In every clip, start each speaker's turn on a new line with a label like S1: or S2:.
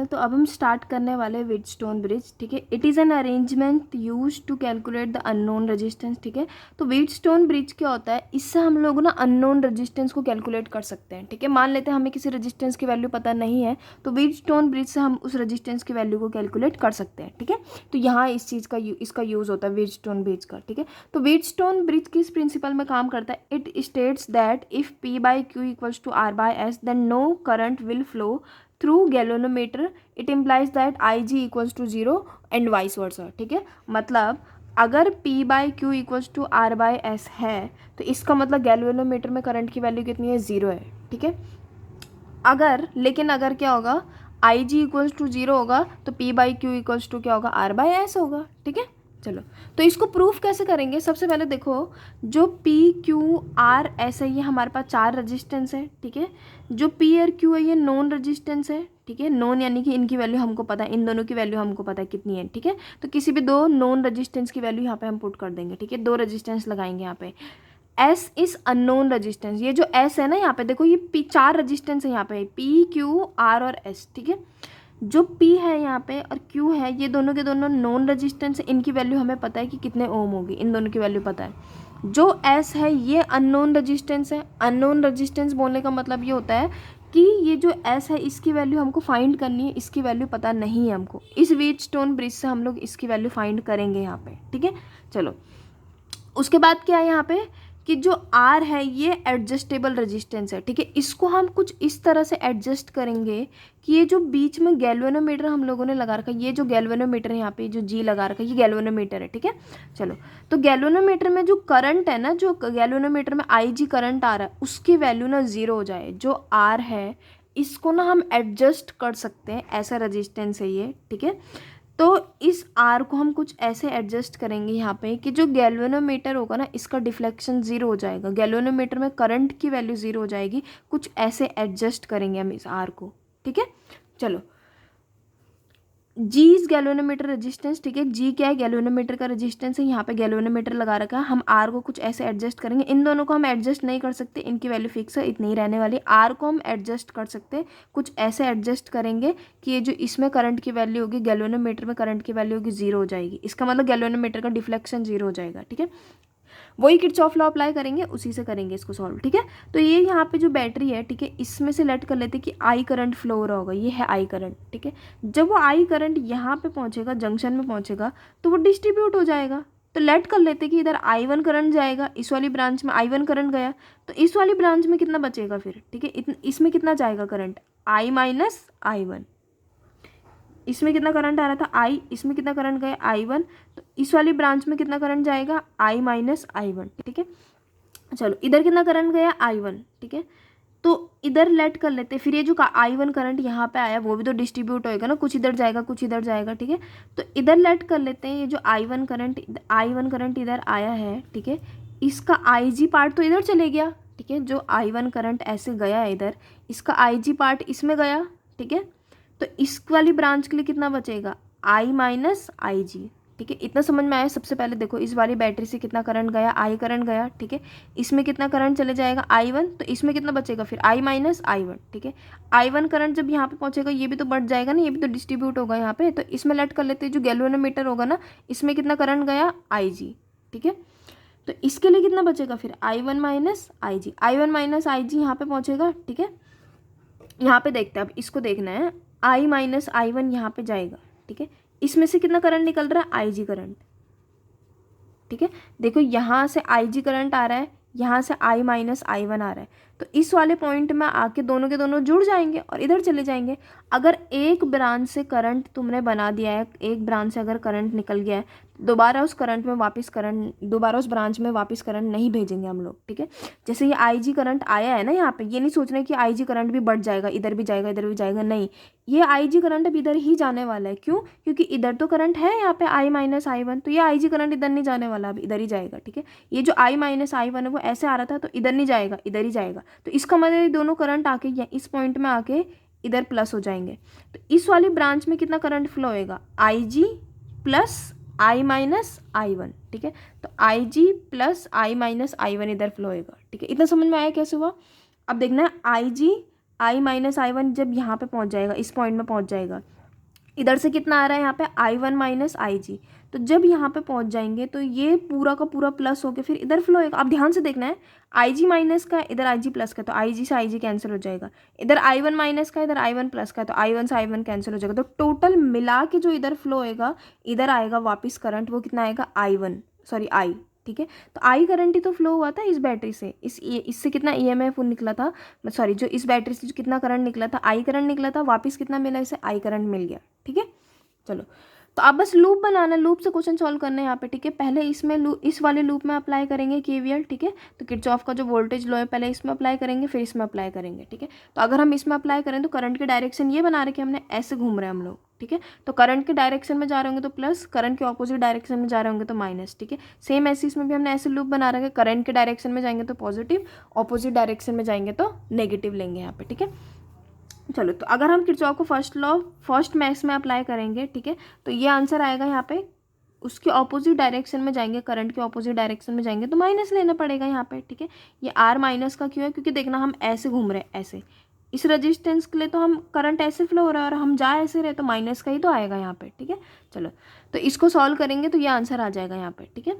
S1: तो अब हम स्टार्ट करने वाले व्हीटस्टोन ब्रिज, ठीक है। It is an arrangement use to calculate the unknown resistance, ठीक है। तो व्हीटस्टोन ब्रिज क्या होता है, इससे हम लोग ना अननोन रेजिस्टेंस को कैलकुलेट कर सकते हैं, ठीक है। मान लेते हैं हमें किसी रेजिस्टेंस की वैल्यू पता नहीं है, तो व्हीटस्टोन ब्रिज से हम उस रेजिस्टेंस की वैल्यू को कैलकुलेट कर सकते हैं, ठीक है। तो यहाँ इस चीज़ का इसका यूज़ होता है व्हीटस्टोन ब्रिज का, ठीक है। तो व्हीटस्टोन ब्रिज किस प्रिंसिपल में काम करता है, it states that if P by Q equals to R by S then no current will flow through galvanometer, it implies that IG equals to 0 and vice versa, ठीक है। मतलब अगर P by Q equals to R by S है तो इसका मतलब galvanometer में current की वैल्यू कितनी है, 0 है, ठीक है। अगर क्या होगा, IG इक्वल्स टू 0 होगा तो P by Q equals to क्या होगा, R बाई S होगा, ठीक है। चलो, तो इसको प्रूफ कैसे करेंगे, सबसे पहले देखो जो P Q R S है ये हमारे पास 4 रजिस्टेंस है, ठीक है। जो P और Q है ये नॉन रजिस्टेंस है, ठीक है। नॉन यानी कि इनकी वैल्यू हमको पता है, इन दोनों की वैल्यू हमको पता है कितनी है, ठीक है। तो किसी भी दो नॉन रजिस्टेंस की वैल्यू यहाँ पे हम पुट कर देंगे, ठीक है। 2 रजिस्टेंस लगाएंगे यहाँ पे। S इज अननोन रजिस्टेंस, ये जो S है ना यहाँ पे देखो, ये 4 रजिस्टेंस है यहाँ पे, P Q R और S, ठीक है। जो P है यहाँ पे और Q है ये दोनों के दोनों नॉन रेजिस्टेंस, इनकी वैल्यू हमें पता है कि कितने ओम होगी, इन दोनों की वैल्यू पता है। जो S है ये अननोन रेजिस्टेंस है। अननोन रेजिस्टेंस बोलने का मतलब ये होता है कि ये जो S है इसकी वैल्यू हमको फाइंड करनी है, इसकी वैल्यू पता नहीं है हमको। इस व्हीटस्टोन ब्रिज से हम लोग इसकी वैल्यू फाइंड करेंगे यहाँ पे, ठीक है। चलो, उसके बाद क्या है यहाँ पे कि जो R है ये एडजस्टेबल रेजिस्टेंस है, ठीक है। इसको हम कुछ इस तरह से एडजस्ट करेंगे कि ये जो बीच में गैल्वेनोमीटर हम लोगों ने लगा रखा है, ये जो गैल्वेनोमीटर है यहाँ पे जो G लगा रखा है ये गैल्वेनोमीटर है, ठीक है। चलो, तो गैल्वेनोमीटर में जो करंट है ना, जो गैल्वेनोमीटर में IG करंट आ रहा है उसकी वैल्यू ना 0 हो जाए। जो R है इसको ना हम एडजस्ट कर सकते हैं, ऐसा रेजिस्टेंस है ये, ठीक है। तो इस R को हम कुछ ऐसे एडजस्ट करेंगे यहाँ पे कि जो गैल्वेनोमीटर होगा ना इसका डिफ्लेक्शन 0 हो जाएगा, गैल्वेनोमीटर में करंट की वैल्यू 0 हो जाएगी। कुछ ऐसे एडजस्ट करेंगे हम इस R को, ठीक है। चलो, G इज गैल्वेनोमीटर रेजिस्टेंस, ठीक है। G क्या है, गैल्वेनोमीटर का रेजिस्टेंस है। यहाँ पे गैल्वेनोमीटर लगा रखा है, हम R को कुछ ऐसे एडजस्ट करेंगे। इन दोनों को हम एडजस्ट नहीं कर सकते, इनकी वैल्यू फिक्स है, इतनी ही रहने वाली। R को हम एडजस्ट कर सकते हैं, कुछ ऐसे एडजस्ट करेंगे कि ये जो इसमें करंट की वैल्यू होगी, गैल्वेनोमीटर में करंट की वैल्यू होगी 0 हो जाएगी। इसका मतलब गैल्वेनोमीटर का डिफ्लेक्शन 0 हो जाएगा, ठीक है। वही किरचॉफ लॉ अप्लाई करेंगे, उसी से करेंगे इसको सॉल्व, ठीक है। तो ये यहाँ पे जो बैटरी है, ठीक है, इसमें से लेट कर लेते हैं कि I करंट फ्लो हो रहा होगा, ये है I करंट, ठीक है। जब वो I करंट यहाँ पे पहुँचेगा, जंक्शन में पहुँचेगा तो वो डिस्ट्रीब्यूट हो जाएगा। तो लेट कर लेते हैं कि इधर I1 करंट जाएगा, इस वाली ब्रांच में I1 करंट गया, तो इस वाली ब्रांच में कितना बचेगा फिर, ठीक है। इसमें कितना जाएगा करंट, I माइनस I1। इसमें कितना करंट आ रहा था I, इसमें कितना करंट गया I1, तो इस वाली ब्रांच में कितना करंट जाएगा I माइनस I1, ठीक है। चलो, इधर कितना करंट गया I1, ठीक है। तो इधर लेट कर लेते हैं, फिर ये जो I1 करंट यहाँ पे आया वो भी तो डिस्ट्रीब्यूट होएगा ना, कुछ इधर जाएगा कुछ इधर जाएगा, ठीक है। तो इधर लेट कर लेते हैं, ये जो I1 करंट इधर आया है, ठीक है। इसका IG पार्ट तो इधर चले गया, ठीक है। जो I1 करंट ऐसे गया है इधर, इसका IG पार्ट इसमें गया, ठीक है। तो इस वाली ब्रांच के लिए कितना बचेगा I माइनस IG, ठीक है। इतना समझ में आया। सबसे पहले देखो इस वाली बैटरी से कितना करंट गया, I करंट गया, ठीक है। इसमें कितना करंट चले जाएगा I1, तो इसमें कितना बचेगा फिर I माइनस I1, ठीक है। I1 करंट जब यहाँ पे पहुँचेगा ये भी तो बढ़ जाएगा ना, ये भी तो डिस्ट्रीब्यूट होगा यहाँ पे। तो इसमें लेट कर लेते हैं, जो गैल्वेनोमीटर होगा ना इसमें कितना करंट गया IG, ठीक है। तो इसके लिए कितना बचेगा फिर I1 minus IG, I1 minus IG यहाँ पे पहुँचेगा, ठीक है। यहाँ पे देखते हैं, अब इसको देखना है, I माइनस I1 यहाँ पे जाएगा, ठीक है। इसमें से कितना करंट निकल रहा है, IG करंट, ठीक है। देखो यहाँ से IG करंट आ रहा है, यहाँ से I माइनस I1 आ रहा है, तो इस वाले पॉइंट में आके दोनों के दोनों जुड़ जाएंगे और इधर चले जाएंगे। अगर एक ब्रांच से करंट तुमने बना दिया है, एक ब्रांच से अगर करंट निकल गया है, दोबारा उस ब्रांच में वापस करंट नहीं भेजेंगे हम लोग, ठीक है। जैसे ये IG करंट आया है ना यहाँ पे, ये नहीं सोच रहे कि IG करंट भी बढ़ जाएगा, इधर भी जाएगा इधर भी जाएगा, नहीं, ये IG करंट अब इधर ही जाने वाला है। क्यों, क्योंकि इधर तो करंट है यहाँ पे I माइनस I1, तो ये IG करंट इधर नहीं जाने वाला, अब इधर ही जाएगा, ठीक है। ये जो I माइनस I1 है वो ऐसे आ रहा था, तो इधर नहीं जाएगा इधर ही जाएगा। तो इसका मतलब दोनों करंट आके या इस पॉइंट में आके इधर प्लस हो जाएंगे। तो इस वाली ब्रांच में कितना करंट फ्लो होएगा, IG plus I minus I1, ठीक है। तो IG plus I minus I1 इधर फ्लो होएगा, ठीक है। इतना समझ में आया कैसे हुआ। अब देखना है IG I minus I one जब यहाँ पे पहुँच जाएगा, इस पॉइंट में पहुँच जाएगा, इधर से कितना आ रहा है यहाँ पे आई वन माइनस आई जी, तो जब यहाँ पे पहुँच जाएंगे तो ये पूरा का पूरा प्लस होके फिर इधर फ्लो होगा। अब ध्यान से देखना है, आई जी माइनस का इधर आई जी प्लस का, तो आई जी से आई जी कैंसिल हो जाएगा, इधर आई वन माइनस का इधर आई वन प्लस का, तो आई वन से आई वन कैंसिल हो जाएगा, तो टोटल मिला के जो इधर फ्लो होएगा इधर आएगा वापस करंट, वो कितना आएगा आई वन, सॉरी आई, ठीक है। तो आई करंट ही तो फ्लो हुआ था इस बैटरी से, इससे कितना ईएमएफ निकला था, सॉरी जो इस बैटरी से जो कितना करंट निकला था, आई करंट निकला था, वापस कितना मिला, इसे आई करंट मिल गया, ठीक है। चलो तो अब बस लूप बनाना, लूप से क्वेश्चन सॉल्व करना है यहाँ पे, ठीक है। पहले इसमें इस वाले लूप में अप्लाई करेंगे केवीएल, ठीक है। तो किरचॉफ का जो वोल्टेज लॉ है पहले इसमें अप्लाई करेंगे, फिर इसमें अप्लाई करेंगे, ठीक है। तो अगर हम इसमें अप्लाई करें तो करंट के डायरेक्शन ये बना रखे हमने, ऐसे घूम रहे हैं हम लोग, ठीक है। तो करंट के डायरेक्शन में जा रहे होंगे तो प्लस, करंट के ऑपोजिट डायरेक्शन में जा रहे होंगे तो माइनस, ठीक है। सेम ऐसे इसमें भी हमने ऐसे लूप बना रखे, करंट के डायरेक्शन में जाएंगे तो पॉजिटिव, ऑपोजिट डायरेक्शन में जाएंगे तो नेगेटिव लेंगे यहाँ पे, ठीक है। चलो तो अगर हम किरचॉफ को फर्स्ट लॉ फर्स्ट मैथ्स में अप्लाई करेंगे, ठीक है, तो ये आंसर आएगा यहाँ पे, उसके ऑपोजिट डायरेक्शन में जाएंगे, करंट के ऑपोजिट डायरेक्शन में जाएंगे तो माइनस लेना पड़ेगा यहाँ पे, ठीक है। ये आर माइनस का क्यों है, क्योंकि देखना हम ऐसे घूम रहे हैं, ऐसे इस रेजिस्टेंस के लिए तो हम करंट ऐसे फ्लो हो रहा है और हम जा ऐसे रहे तो माइनस का ही तो आएगा यहाँ पे, ठीक है। चलो तो इसको सॉल्व करेंगे तो ये आंसर आ जाएगा यहाँ पे, ठीक है।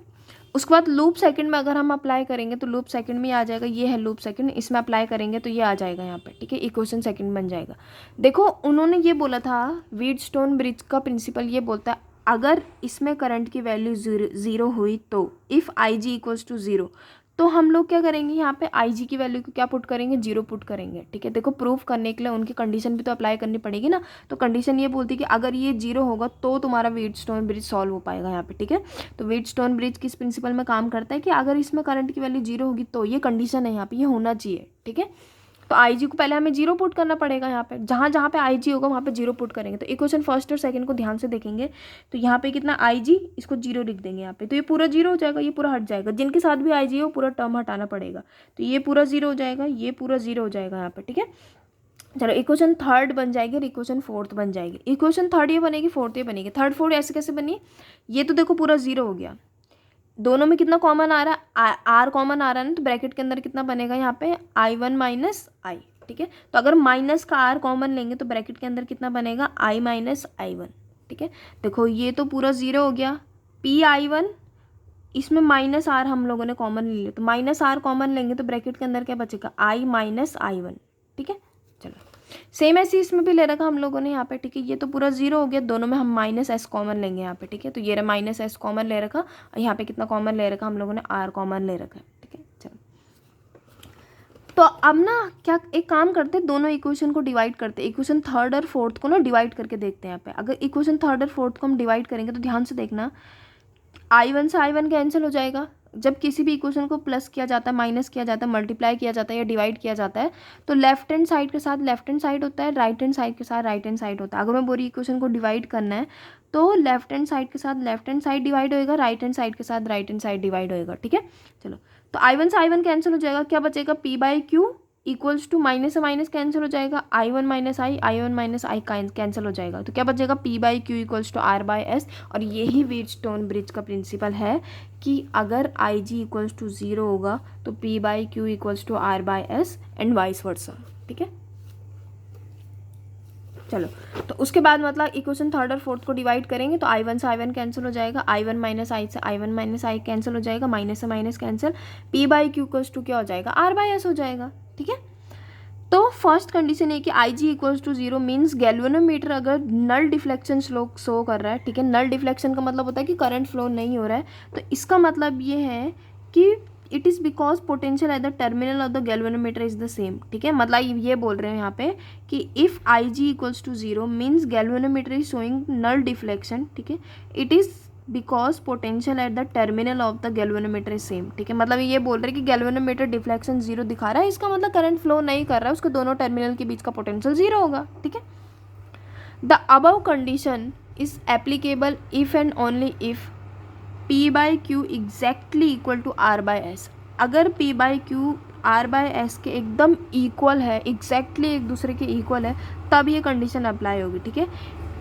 S1: उसके बाद लूप सेकंड में अगर हम अप्लाई करेंगे तो लूप सेकंड में आ जाएगा, ये है लूप सेकंड, इसमें अप्लाई करेंगे तो ये आ जाएगा यहाँ पे, ठीक है। इक्वेशन सेकंड बन जाएगा। देखो उन्होंने ये बोला था, व्हीटस्टोन ब्रिज का प्रिंसिपल ये बोलता है अगर इसमें करंट की वैल्यू ज़ीरो हुई तो if I G equals to zero, तो हम लोग क्या करेंगे यहाँ पे आई जी की वैल्यू को क्या पुट करेंगे, जीरो पुट करेंगे, ठीक है। देखो प्रूफ करने के लिए उनकी कंडीशन भी तो अप्लाई करनी पड़ेगी ना, तो कंडीशन ये बोलती है कि अगर ये जीरो होगा तो तुम्हारा व्हीटस्टोन ब्रिज सॉल्व हो पाएगा यहाँ पे, ठीक है। तो व्हीटस्टोन ब्रिज किस प्रिंसिपल में काम करता है कि अगर इसमें करंट की वैल्यू जीरो होगी तो ये कंडीशन है यहाँ पे, ये होना चाहिए, ठीक है। तो आई जी को पहले हमें जीरो पुट करना पड़ेगा यहाँ पे, जहाँ जहाँ पे आई जी होगा वहाँ पे जीरो पुट करेंगे। तो इक्वेशन फर्स्ट और सेकंड को ध्यान से देखेंगे तो यहाँ पे कितना आई जी, इसको जीरो लिख देंगे यहाँ पे, तो ये पूरा जीरो हो जाएगा, ये पूरा हट जाएगा, जिनके साथ भी आई जी है वो पूरा टर्म हटाना पड़ेगा, तो ये पूरा जीरो हो जाएगा, ये पूरा जीरो हो जाएगा यहाँ पे, ठीक है। चलो इक्वेशन थर्ड बन जाएगी और इक्वेशन फोर्थ बन जाएगी। इक्वेशन थर्ड ये बनेगी, फोर्थ ये बनेगी। थर्ड फोर्थ ऐसे कैसे बनी, ये तो देखो पूरा जीरो हो गया, दोनों में कितना कॉमन आ रहा है, आर कॉमन आ रहा है ना, तो ब्रैकेट के अंदर कितना बनेगा यहाँ पे आई वन माइनस आई, ठीक है। तो अगर माइनस का आर कॉमन लेंगे तो ब्रैकेट के अंदर कितना बनेगा आई माइनस आई वन, ठीक है। देखो ये तो पूरा जीरो हो गया, पी आई वन, इसमें माइनस आर हम लोगों ने कॉमन ले लिया, तो माइनस आर कॉमन लेंगे तो ब्रैकेट के अंदर क्या बचेगा आई माइनस आई वन, ठीक है। चलो सेम ऐसे इसमें भी ले रखा हम लोगों ने यहाँ पे, ठीक है। ये तो पूरा जीरो हो गया, दोनों में हम माइनस एस कॉमन लेंगे यहाँ पे, ठीक है। तो ये माइनस एस कॉमन ले रखा और यहाँ पे कितना कॉमन ले रखा हम लोगों ने, आर कॉमन ले रखा है, ठीक है। चलो तो अब ना क्या एक काम करते हैं, दोनों इक्वेशन को डिवाइड करते हैं, इक्वेशन थर्ड और फोर्थ को ना डिवाइड करके देखते हैं यहाँ पे। अगर इक्वेशन थर्ड और फोर्थ को हम डिवाइड करेंगे तो ध्यान से देखना, आई वन से आई वन कैंसिल हो जाएगा, जब किसी भी इक्वेशन को प्लस किया जाता है, माइनस किया जाता है, मल्टीप्लाई किया जाता है या डिवाइड किया जाता है तो लेफ्ट हैंड साइड के साथ लेफ्ट हैंड साइड होता है, राइट हैंड साइड के साथ राइट हैंड साइड होता है। अगर मैं बोरी इक्वेशन को डिवाइड करना है तो लेफ्ट हैंड साइड के साथ लेफ्ट हैंड साइड डिवाइड होएगा, राइट हैंड साइड के साथ राइट हैंड साइड डिवाइड होएगा, ठीक है। चलो तो आई वन से आई वन कैंसिल हो जाएगा, क्या बचेगा P by Q equals to, minus से माइनस कैंसिल हो जाएगा, I one minus I one minus I cancel हो जाएगा, तो क्या बचेगा P by Q equals to R by S. और यही व्हीटस्टोन ब्रिज का प्रिंसिपल है कि अगर I G equals to zero होगा तो P by Q equals to R by S and vice versa, ठीक है। चलो तो उसके बाद मतलब इक्वेशन थर्ड और फोर्थ को डिवाइड करेंगे तो आई वन से आई वन कैंसिल हो जाएगा, आई वन माइनस आई से I one minus I cancel हो जाएगा, माइनस से minus cancel, P by Q equals to क्या हो जाएगा आर बाई एस हो जाएगा, ठीक है। तो फर्स्ट कंडीशन है कि I G equals to zero means galvanometer अगर नल डिफ्लेक्शन शो कर रहा है, ठीक है। नल डिफ्लेक्शन का मतलब होता है कि करंट फ्लो नहीं हो रहा है, तो इसका मतलब ये है कि it is because potential at the terminal of the galvanometer is the same, ठीक है। मतलब ये बोल रहे हैं यहाँ पे कि if I G equals to zero means galvanometer is showing null deflection, ठीक है। It is because potential at the terminal of the galvanometer is same, ठीक है। मतलब ये बोल रहे हैं कि गैल्वेनोमीटर डिफ्लेक्शन जीरो दिखा रहा है, इसका मतलब करंट फ्लो नहीं कर रहा है, उसके दोनों टर्मिनल के बीच का पोटेंशियल जीरो होगा, ठीक है। The above condition is applicable if and only if P by Q exactly equal to R by S. अगर P by Q R by S के एकदम इक्वल है, एग्जैक्टली एक दूसरे के इक्वल है, तब ये कंडीशन अप्लाई होगी, ठीक है।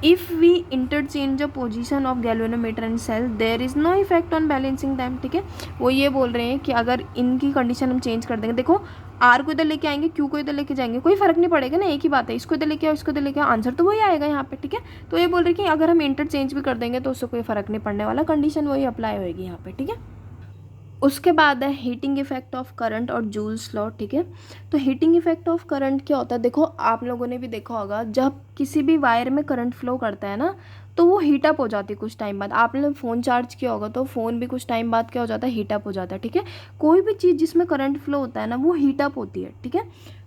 S1: If we interchange the position of galvanometer and cell there is no effect on balancing time, ठीक है। वो ये बोल रहे हैं कि अगर इनकी कंडीशन हम चेंज कर देंगे, देखो आर को इधर लेके आएंगे, क्यू को इधर लेके जाएंगे, कोई फर्क नहीं पड़ेगा ना, एक ही बात है, इसको इधर लेके आओ, इसको इधर लेके आओ, आंसर तो वही आएगा यहाँ पे, ठीक है। तो ये बोल रहे कि अगर हम इंटरचेंज भी कर देंगे तो उससे कोई फर्क नहीं पड़ने वाला, कंडीशन वही अप्लाई होगी यहाँ पे, ठीक है। उसके बाद है हीटिंग इफेक्ट ऑफ करंट और जूल्स लॉ, ठीक है। तो हीटिंग इफेक्ट ऑफ करंट क्या होता है, देखो आप लोगों ने भी देखा होगा, जब किसी भी वायर में करंट फ्लो करता है ना तो वो हीटअप हो जाती है कुछ टाइम बाद। आपने फ़ोन चार्ज किया होगा तो फ़ोन भी कुछ टाइम बाद क्या हो जाता है, हीटअप हो जाता है, ठीक है। कोई भी चीज़ जिसमें करंट फ्लो होता है ना वो हीटअप होती है, ठीक है।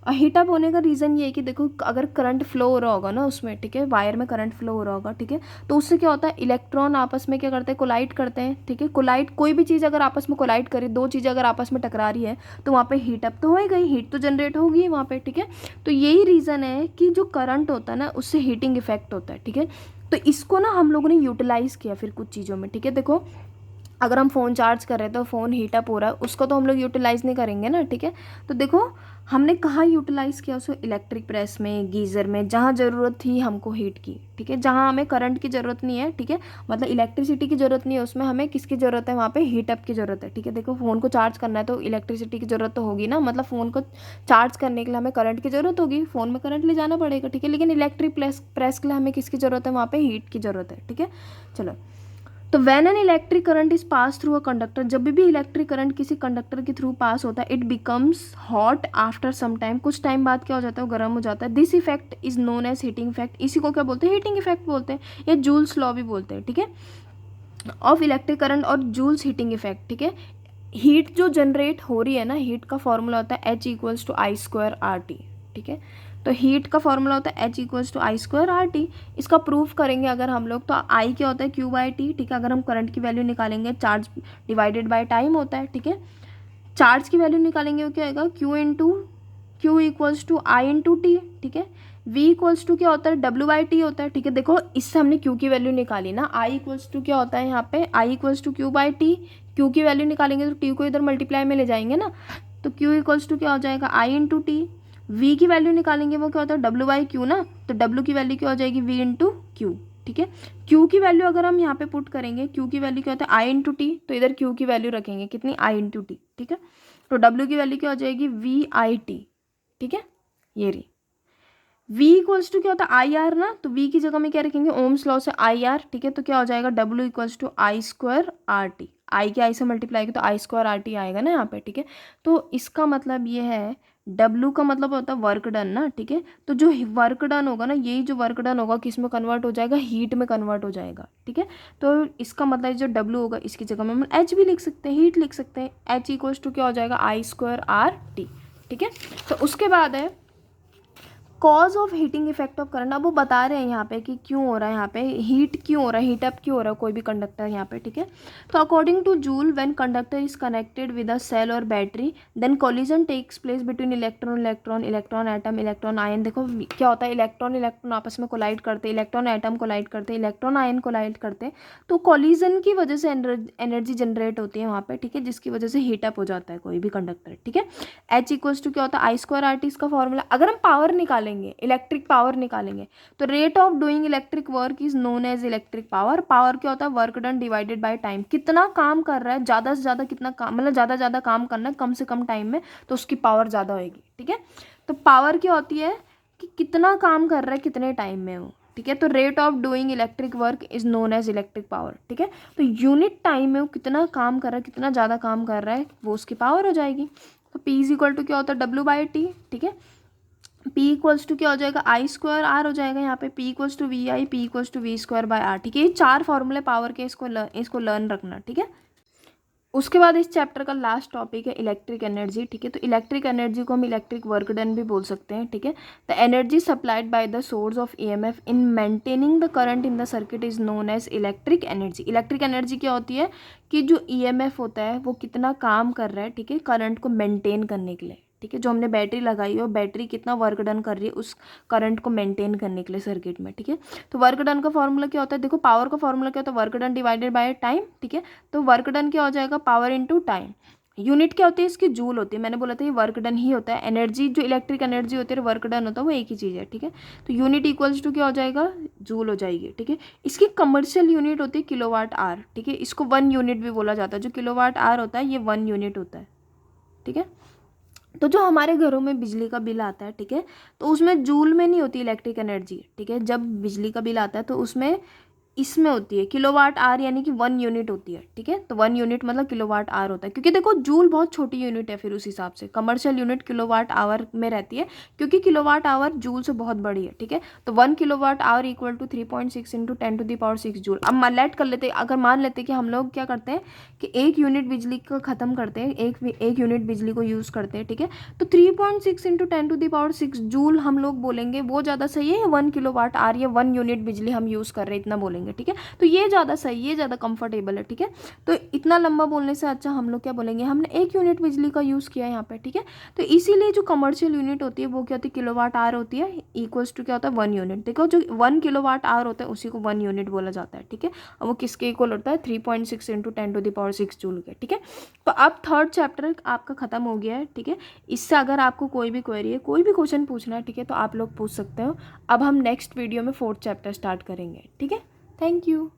S1: और हीटअप होने का रीज़न ये है कि देखो अगर करंट फ्लो हो रहा होगा ना उसमें, ठीक है, वायर में करंट फ्लो हो रहा होगा, ठीक है, तो उससे क्या होता है, इलेक्ट्रॉन आपस में क्या करते हैं, कोलाइड करते हैं, ठीक है। कोलाइड, कोई भी चीज़ अगर आपस में कोलाइड करे, दो चीज़ें अगर आपस में टकरा रही है तो वहाँ पे हीटअप तो होएगा ही, हीट तो जनरेट होगी वहाँ पे, ठीक है। तो यही रीज़न है कि जो करंट होता है ना उससे हीटिंग इफेक्ट होता है, ठीक है। तो इसको ना हम लोगों ने यूटिलाइज़ किया फिर कुछ चीज़ों में, ठीक है। देखो अगर हम फ़ोन चार्ज कर रहे हैं तो फ़ोन हीटअप हो रहा है, उसको तो हम लोग यूटिलाइज़ नहीं करेंगे ना, ठीक है। तो देखो हमने कहाँ यूटिलाइज़ किया उसको, इलेक्ट्रिक प्रेस में, गीज़र में, जहाँ ज़रूरत थी हमको हीट की, ठीक है। जहाँ हमें करंट की ज़रूरत नहीं है, ठीक है, मतलब इलेक्ट्रिसिटी की ज़रूरत नहीं है, उसमें हमें किसकी ज़रूरत है, वहाँ पे हीटअप की ज़रूरत है, ठीक है। देखो फ़ोन को चार्ज करना है तो इलेक्ट्रिसिटी की ज़रूरत तो होगी ना, मतलब फ़ोन को चार्ज करने के लिए हमें करंट की ज़रूरत होगी, फ़ोन में करंट ले जाना पड़ेगा, ठीक है। लेकिन इलेक्ट्रिक प्रेस के लिए हमें किसकी ज़रूरत है, वहाँ पर हीट की ज़रूरत है, ठीक है। चलो, तो when an electric current is pass through a conductor, जब भी इलेक्ट्रिक करंट किसी कंडक्टर के थ्रू पास होता है, it becomes hot after some time, कुछ टाइम बाद क्या हो जाता है, वो गर्म हो जाता है। This effect is known as heating effect, इसी को क्या बोलते हैं, हीटिंग इफेक्ट बोलते हैं, या जूल्स लॉ भी बोलते हैं, ठीक है, ऑफ इलेक्ट्रिक करंट और जूल्स हीटिंग इफेक्ट, ठीक है। हीट जो जनरेट हो रही है ना, हीट का फॉर्मूला होता है H=I²RT, ठीक है। तो हीट का फॉर्मूला होता है H=I²RT। इसका प्रूफ करेंगे अगर हम लोग, तो आई क्या होता है, Q/T, ठीक है। अगर हम करंट की वैल्यू निकालेंगे, चार्ज डिवाइडेड बाय टाइम होता है, ठीक है। चार्ज की वैल्यू निकालेंगे वो क्या आएगा, Q/I/T, ठीक है। V क्या होता है, W/T होता है, ठीक है। देखो इससे हमने Q की वैल्यू निकाली ना, I क्या होता है यहाँ पे, I=Q/T, Q की वैल्यू निकालेंगे तो T को इधर मल्टीप्लाई में ले जाएंगे ना, तो Q क्या हो जाएगा, I/T। V की वैल्यू निकालेंगे वो क्या होता है, W/Q ना, तो W की वैल्यू क्या हो जाएगी, V/Q, ठीक है। Q की वैल्यू अगर हम यहाँ पे पुट करेंगे, Q की वैल्यू क्या होता है, I/T, तो इधर Q की वैल्यू रखेंगे कितनी, I/T, ठीक है। तो W की वैल्यू क्या हो जाएगी, VIT, ठीक है, ये रही। V क्या होता है, IR ना, तो V की जगह में क्या रखेंगे, ओम्स लॉ से IR, ठीक है। तो क्या हो जाएगा, W=I²RT, आई के आई से मल्टीप्लाई तो I²RT आएगा ना यहाँ पे, ठीक है। तो इसका मतलब ये है, W का मतलब होता है वर्क डन ना, ठीक है। तो जो वर्क डन होगा ना, यही जो वर्क डन होगा किस में कन्वर्ट हो जाएगा, हीट में कन्वर्ट हो जाएगा, ठीक है। तो इसका मतलब जो W होगा इसकी जगह में हम H भी लिख सकते हैं, हीट लिख सकते हैं, H क्या हो जाएगा, I²RT, ठीक है। तो उसके बाद है cause of heating effect of current. अब वो बता रहे हैं यहाँ पे कि क्यों हो रहा है, यहाँ पे हीट क्यों हो रहा है, हीटअप क्यों हो रहा है कोई भी कंडक्टर यहाँ पे, ठीक है। तो according to Joule, when conductor is connected with a cell और battery, then collision takes place between electron electron, electron atom, electron ion. देखो क्या होता है, इलेक्ट्रॉन इलेक्ट्रॉन आपस में कोलाइड करते, इलेक्ट्रॉन एटम कोलाइड करते, इलेक्ट्रॉन आयन कोलाइड करते, तो कोलिजन की वजह से एनर्जी जनरेट होती है वहाँ पे, ठीक है, जिसकी वजह से हीटअप हो जाता है कोई भी कंडक्टर, ठीक है। H क्या होता है, I²RT इसका फॉर्मूला। अगर हम पावर निकालेंगे, इलेक्ट्रिक पावर निकालेंगे, तो rate of doing electric work is known as electric power. Power क्या होता है, work done divided by time, कितना काम कर रहा है, ज़्यादा से ज़्यादा कितना काम, मतलब ज़्यादा ज़्यादा काम करना है कम से कम टाइम में, तो उसकी पावर ज़्यादा होगी, ठीक है। तो पावर क्या होती है कि कितना काम कर रहा है कितने टाइम में वो, ठीक है। तो rate of doing electric work is known as electric power, ठीक है। तो यूनिट टाइम में वो कितना काम कर रहा है, कितना ज़्यादा काम कर रहा है, वो उसकी पावर हो जाएगी। तो P क्या होता है, W/T, ठीक है। P क्या हो जाएगा, I²R हो जाएगा यहाँ पे, P=VI, P=V²/R, ठीक है। ये चार फॉर्मूले पावर के, इसको लर्न रखना, ठीक है। उसके बाद इस चैप्टर का लास्ट टॉपिक है इलेक्ट्रिक एनर्जी, ठीक है। तो इलेक्ट्रिक एनर्जी को हम इलेक्ट्रिक वर्क डन भी बोल सकते हैं, ठीक है। The energy supplied by the source of EMF in maintaining the current in the circuit is known as electric energy. Electric energy क्या होती है कि जो EMF होता है वो कितना काम कर रहा है, ठीक है, करंट को मेंटेन करने के लिए, ठीक है। जो हमने बैटरी लगाई है, बैटरी कितना वर्क डन कर रही है उस करंट को मेंटेन करने के लिए सर्किट में, ठीक है। तो वर्क डन का फॉर्मूला क्या होता है, देखो पावर का फॉर्मूला क्या होता है, work done divided by time, ठीक है। तो वर्क डन क्या हो जाएगा, पावर इनटू टाइम। यूनिट क्या होती है इसकी, जूल होती है, मैंने बोला था ये वर्क डन ही होता है। एनर्जी जो इलेक्ट्रिक एनर्जी होती है, वर्क डन होता है, वो एक ही चीज़ है, ठीक है। तो यूनिट इक्वल्स टू क्या हो जाएगा, जूल हो जाएगी, ठीक है। इसकी कमर्शियल यूनिट होती है किलोवाट आवर, ठीक है। इसको 1 यूनिट भी बोला जाता है, जो किलोवाट आवर होता है ये 1 यूनिट होता है, ठीक है। तो जो हमारे घरों में बिजली का बिल आता है, ठीक है, तो उसमें जूल में नहीं होती इलेक्ट्रिक एनर्जी, ठीक है। जब बिजली का बिल आता है तो उसमें इसमें होती है किलोवाट आर, यानी कि 1 यूनिट होती है, ठीक है। तो 1 यूनिट मतलब किलोवाट आर होता है, क्योंकि देखो जूल बहुत छोटी यूनिट है, फिर उस हिसाब से कमर्शियल यूनिट किलोवाट आवर में रहती है, क्योंकि किलोवाट आवर जूल से बहुत बड़ी है, ठीक है। तो 1 kilowatt hour equal to 3.6 into 10⁻6 joule. अब लेट कर लेते, अगर मान लेते कि हम लोग क्या करते हैं कि 1 यूनिट बिजली को ख़त्म करते हैं, एक यूनिट बिजली को यूज़ करते हैं, ठीक है। तो 3.6 इंटू 10⁻6 जूल हम लोग बोलेंगे, वो ज़्यादा सही है, 1 किलोवाट आर या 1 यूनिट बिजली हम यूज़ कर रहे हैं इतना बोलेंगे, ठीक है। तो ये ज़्यादा सही, ये ज़्यादा कंफर्टेबल है, ठीक है। तो इतना लंबा बोलने से अच्छा हम लोग क्या बोलेंगे, हमने 1 यूनिट बिजली का यूज़ किया यहाँ पे, ठीक है। तो इसीलिए जो कमर्शियल यूनिट होती है वो क्या होती है, किलोवाट आर होती है, इक्वल्स टू क्या होता है 1 यूनिट। देखो जो 1 किलोवाट आर होता है उसी को 1 यूनिट बोला जाता है, ठीक है। और वो किसके इक्वल होता है, 3.6 इंटू 10⁻6 जूल के, ठीक है। तो अब थर्ड चैप्टर आपका ख़त्म हो गया है, ठीक है। इससे अगर आपको कोई भी क्वेरी है, कोई भी क्वेश्चन पूछना है, ठीक है, तो आप लोग पूछ सकते हो। अब हम नेक्स्ट वीडियो में फोर्थ चैप्टर स्टार्ट करेंगे, ठीक है। Thank you.